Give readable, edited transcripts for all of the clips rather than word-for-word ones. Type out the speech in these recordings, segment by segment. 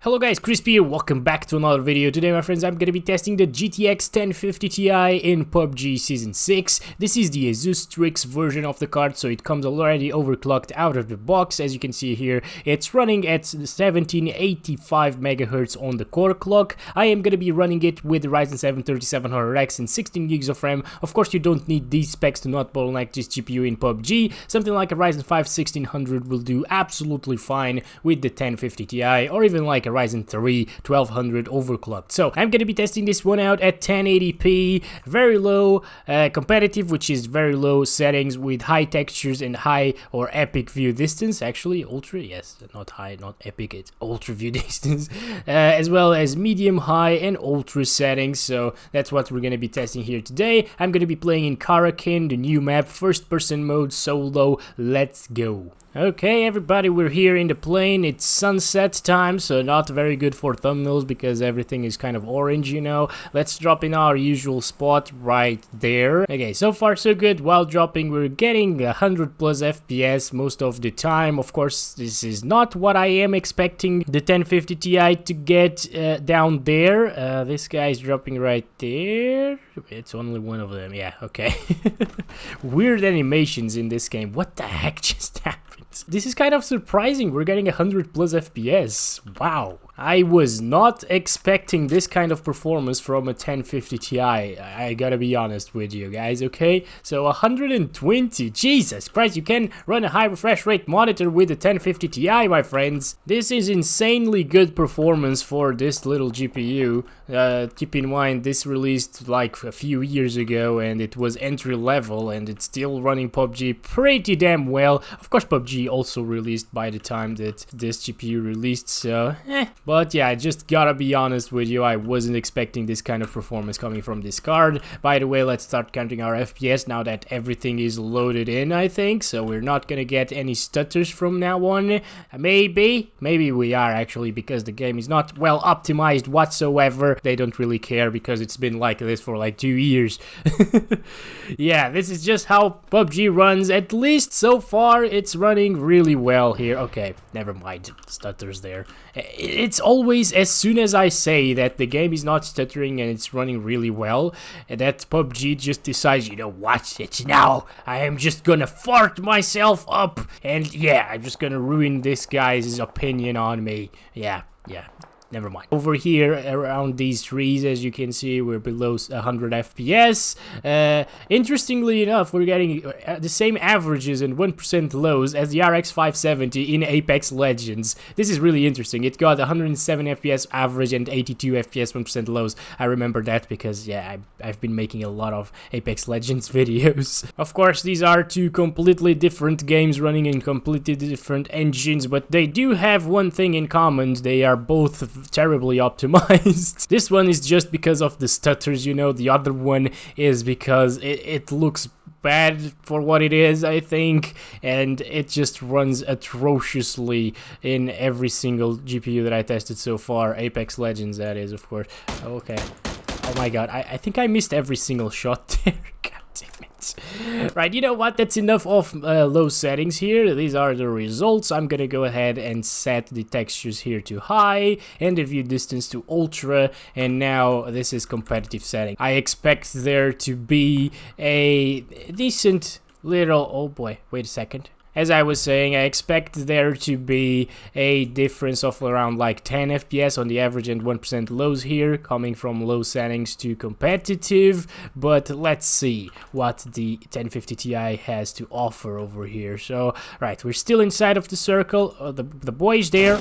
Hello guys, Crispy here, welcome back to another video. Today my friends, I'm gonna be testing the GTX 1050 Ti in PUBG Season 6. This is the Asus Strix version of the card, so it comes already overclocked out of the box. As you can see here, it's running at 1785 MHz on the core clock. I am gonna be running it with the Ryzen 7 3700X and 16 GB of RAM. Of course, you don't need these specs to not bottleneck this GPU in PUBG. Something like a Ryzen 5 1600 will do absolutely fine with the 1050 Ti, or even like a Ryzen 3 1200 overclocked. So I'm gonna be testing this one out at 1080p, very low, competitive, which is very low settings with high textures and high or epic view distance. Actually, ultra, yes, not high, not epic, it's ultra view distance, as well as medium, high, and ultra settings. So that's what we're gonna be testing here today. I'm gonna be playing in Sharkoon, the new map, first-person mode, solo. Let's go. Okay, everybody, we're here in the plane. It's sunset time, so not very good for thumbnails because everything is kind of orange, you know. Let's drop in our usual spot right there. Okay, so far so good. While dropping, we're getting 100 plus FPS most of the time. Of course, this is not what I am expecting the 1050 Ti to get down there. This guy is dropping right there. It's only one of them. Yeah, okay. Weird animations in this game. What the heck just happened? This is kind of surprising. We're getting 100 plus FPS. Wow. I was not expecting this kind of performance from a 1050 Ti. I gotta be honest with you guys, okay? So 120, Jesus Christ, you can run a high refresh rate monitor with a 1050 Ti, my friends. This is insanely good performance for this little GPU. Keep in mind, this released like a few years ago and it was entry level and it's still running PUBG pretty damn well. Of course, PUBG also released by the time that this GPU released, so But yeah, I just gotta be honest with you, I wasn't expecting this kind of performance coming from this card. By the way, let's start counting our FPS now that everything is loaded in, I think. So we're not gonna get any stutters from now on. Maybe we are actually, because the game is not well optimized whatsoever. They don't really care because it's been like this for like 2 years. Yeah, this is just how PUBG runs. At least so far, it's running really well here. Okay, never mind, stutters there. It's always as soon as I say that the game is not stuttering and it's running really well, that PUBG just decides, you know what, it's now, I am just gonna fart myself up, and yeah, I'm just gonna ruin this guy's opinion on me. Yeah. Never mind. Over here around these trees, as you can see, we're below 100 FPS. Interestingly enough, we're getting the same averages and 1% lows as the RX 570 in Apex Legends. This is really interesting. It got 107 FPS average and 82 FPS 1% lows. I remember that because, yeah, I've been making a lot of Apex Legends videos. Of course, these are two completely different games running in completely different engines, but they do have one thing in common. They are both terribly optimized. This one is just because of the stutters, you know. The other one is because it looks bad for what it is, I think, and it just runs atrociously in every single GPU that I tested so far. Apex Legends, that is, of course. Okay. Oh my god, I think I missed every single shot there. God damn it. Right, you know what? That's enough of low settings here. These are the results. I'm gonna go ahead and set the textures here to high and the view distance to ultra, and now this is competitive setting. I expect there to be a decent little... Oh boy, wait a second. As I was saying, I expect there to be a difference of around like 10 FPS on the average and 1% lows here, coming from low settings to competitive. But let's see what the 1050 Ti has to offer over here. So, right, we're still inside of the circle. The boy's there.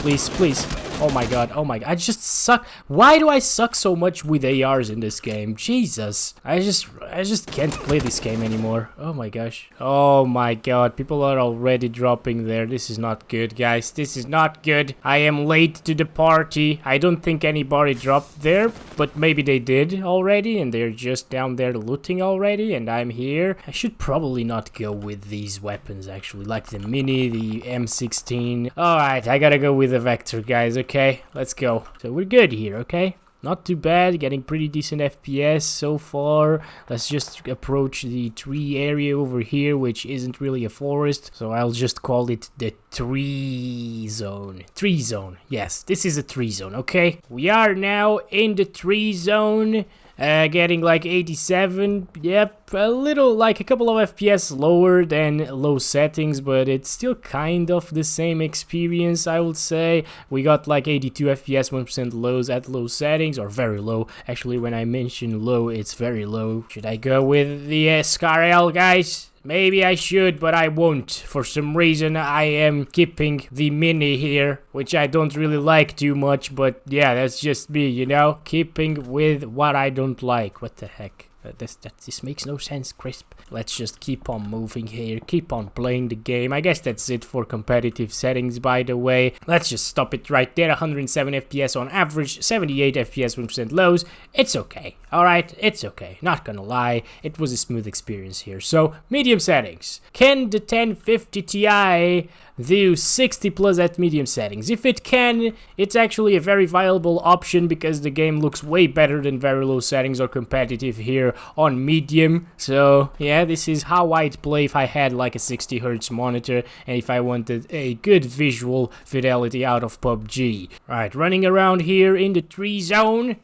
Please. Oh my god, I just suck. Why do I suck so much with ARs in this game? Jesus. I just can't play this game anymore. Oh my gosh. Oh my god, people are already dropping there. This is not good, guys. This is not good. I am late to the party. I don't think anybody dropped there, but maybe they did already, and they're just down there looting already, and I'm here. I should probably not go with these weapons, actually, like the Mini, the M16. Alright, I gotta go with the Vector, guys. Okay, let's go. So we're good here, okay? not too bad, getting pretty decent FPS so far. Let's just approach the tree area over here, which isn't really a forest, so I'll just call it the tree zone. Tree zone, yes, this is a tree zone, okay? We are now in the tree zone. Getting like 87, yep, a little, like a couple of FPS lower than low settings, but it's still kind of the same experience, I would say. We got like 82 FPS, 1% lows at low settings, or very low. Actually, when I mention low, it's very low. Should I go with the SCARL, guys? Maybe I should, but I won't. For some reason, I am keeping the mini here, which I don't really like too much, but yeah, that's just me, you know? Keeping with what I don't like. What the heck? This makes no sense, Crisp. Let's just keep on moving here, keep on playing the game. I guess that's it for competitive settings, by the way. Let's just stop it right there. 107 FPS on average, 78 FPS, 1% lows. It's okay, alright? It's okay, not gonna lie. It was a smooth experience here. So, medium settings. Can the 1050 Ti do 60 plus at medium settings? If it can, it's actually a very viable option because the game looks way better than very low settings or competitive here on medium. So yeah, this is how I'd play if I had like a 60 Hz monitor and if I wanted a good visual fidelity out of PUBG. Right, running around here in the tree zone.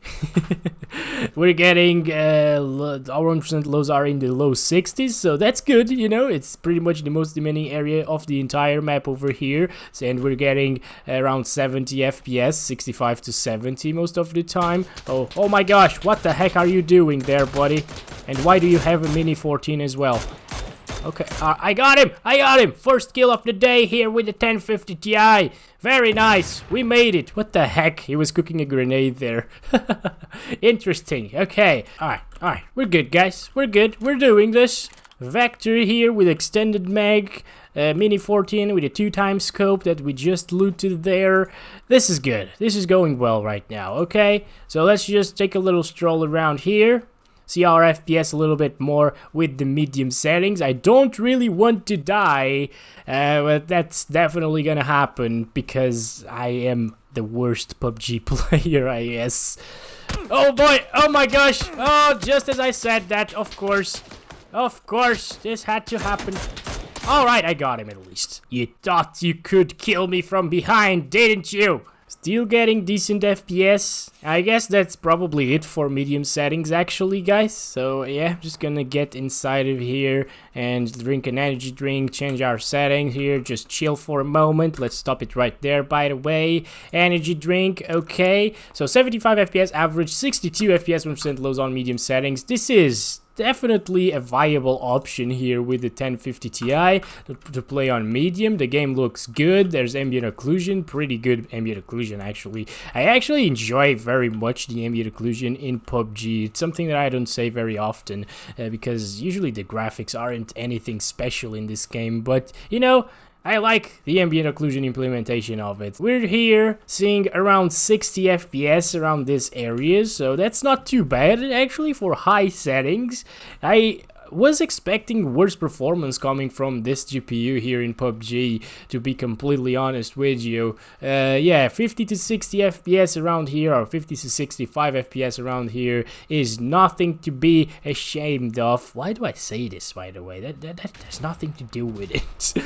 We're getting our 1% lows are in the low 60s, so that's good, you know. It's pretty much the most demanding area of the entire map over here. So, and we're getting around 70 FPS, 65 to 70 most of the time. Oh my gosh, what the heck are you doing there, buddy? And why do you have a Mini 14 as well? Okay, I got him! First kill of the day here with the 1050 Ti. Very nice, we made it. What the heck? He was cooking a grenade there. Interesting, okay. Alright, we're good, guys. We're good, we're doing this. Vector here with extended mag. Mini 14 with a 2x scope that we just looted there. This is good. This is going well right now, okay? So let's just take a little stroll around here. See our FPS a little bit more with the medium settings. I don't really want to die, but that's definitely gonna happen because I am the worst PUBG player, I guess. Oh boy, oh my gosh. Oh, just as I said that, of course. Of course, this had to happen. Alright, I got him at least. You thought you could kill me from behind, didn't you? Still getting decent FPS. I guess that's probably it for medium settings actually, guys. So yeah, just gonna get inside of here and drink an energy drink, change our settings here, just chill for a moment. Let's stop it right there, by the way. Energy drink, okay. So 75 FPS average, 62 FPS, 1% lows on medium settings. This is definitely a viable option here with the 1050 Ti to play on medium. The game looks good. There's ambient occlusion, pretty good ambient occlusion actually. I actually enjoy very much the ambient occlusion in PUBG. It's something that I don't say very often because usually the graphics aren't anything special in this game, but you know, I like the ambient occlusion implementation of it. We're here seeing around 60 FPS around this area, so that's not too bad actually for high settings. I was expecting worse performance coming from this GPU here in PUBG, to be completely honest with you. Yeah, 50 to 60 FPS around here, or 50 to 65 FPS around here is nothing to be ashamed of. Why do I say this, by the way? That has nothing to do with it.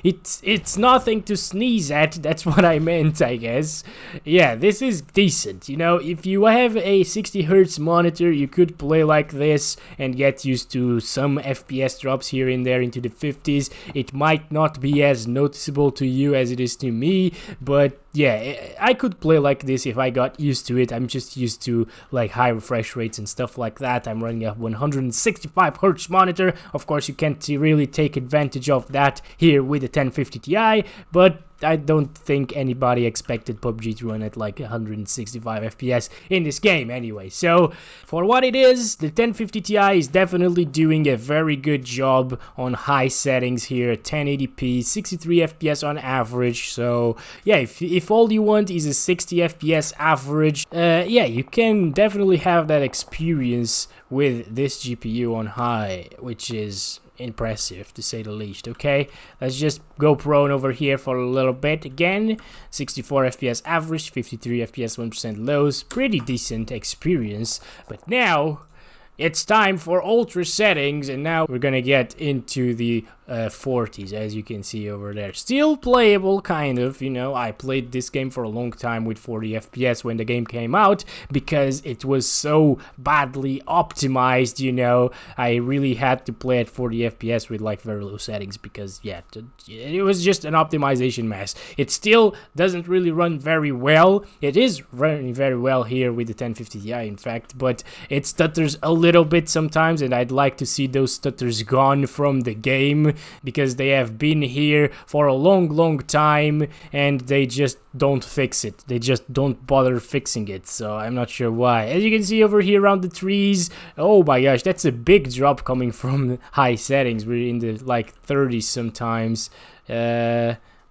It's nothing to sneeze at, that's what I meant, I guess. Yeah, this is decent, you know. If you have a 60 Hz monitor, you could play like this and get used to some FPS drops here and there into the 50s. It might not be as noticeable to you as it is to me, but yeah, I could play like this if I got used to it. I'm just used to like high refresh rates and stuff like that. I'm running a 165 Hz monitor. Of course, you can't really take advantage of that here with the 1050 Ti, but I don't think anybody expected PUBG to run at like 165 FPS in this game anyway. So for what it is, the 1050 Ti is definitely doing a very good job on high settings here, 1080p, 63 FPS on average. So yeah, if all you want is a 60 FPS average, yeah, you can definitely have that experience with this GPU on high, which is impressive to say the least. Okay, let's just go prone over here for a little bit again. 64 FPS average, 53 FPS 1% lows, pretty decent experience. But now it's time for ultra settings, and now we're gonna get into the 40s, as you can see over there. Still playable, kind of, you know. I played this game for a long time with 40 FPS when the game came out because it was so badly optimized, you know. I really had to play at 40 FPS with like very low settings because, yeah, it was just an optimization mess. It still doesn't really run very well. It is running very well here with the 1050 Ti, in fact, but it stutters a little bit sometimes, and I'd like to see those stutters gone from the game, because they have been here for a long time and they just don't fix it. They just don't bother fixing it, so I'm not sure why. As you can see over here around the trees, oh my gosh, that's a big drop coming from high settings. We're in the like 30s sometimes,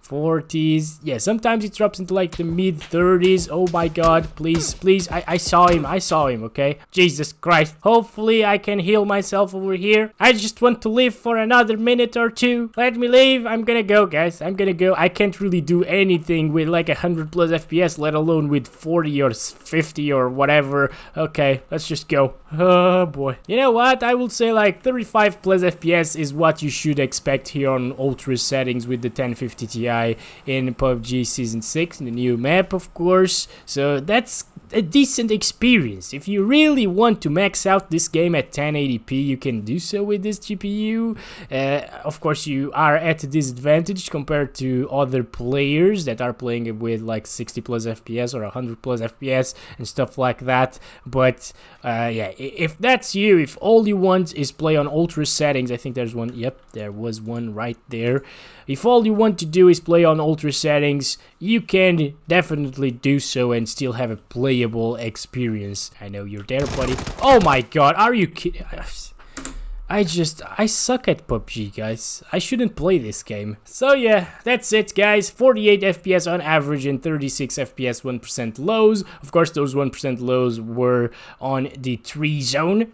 40s. Yeah, sometimes it drops into like the mid 30s. Oh my god, please, please. I saw him, okay? Jesus Christ. Hopefully I can heal myself over here. I just want to live for another minute or two. Let me leave. I'm gonna go, guys. I'm gonna go. I can't really do anything with like 100 plus FPS, let alone with 40 or 50 or whatever. Okay, let's just go. Oh boy. You know what? I will say like 35 plus FPS is what you should expect here on ultra settings with the 1050 Ti in PUBG Season 6, the new map, of course. So that's a decent experience. If you really want to max out this game at 1080p, you can do so with this GPU. Of course, you are at a disadvantage compared to other players that are playing it with like 60 plus FPS or 100 plus FPS and stuff like that. But yeah, if that's you, if all you want is play on ultra settings, I think there's one. Yep, there was one right there. If all you want to do is play on ultra settings, you can definitely do so and still have a playable experience. I know you're there, buddy. Oh my god, are you kidding? I suck at PUBG, guys. I shouldn't play this game. So yeah, that's it, guys. 48 FPS on average and 36 FPS 1% lows. Of course, those 1% lows were on the 3 zone.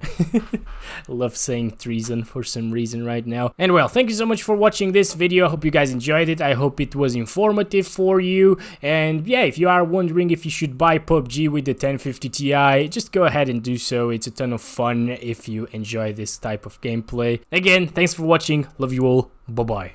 Love saying 3 zone for some reason right now. And well, thank you so much for watching this video. I hope you guys enjoyed it. I hope it was informative for you. And yeah, if you are wondering if you should buy PUBG with the 1050 Ti, just go ahead and do so. It's a ton of fun if you enjoy this type of gameplay. Again, thanks for watching. Love you all. Bye bye.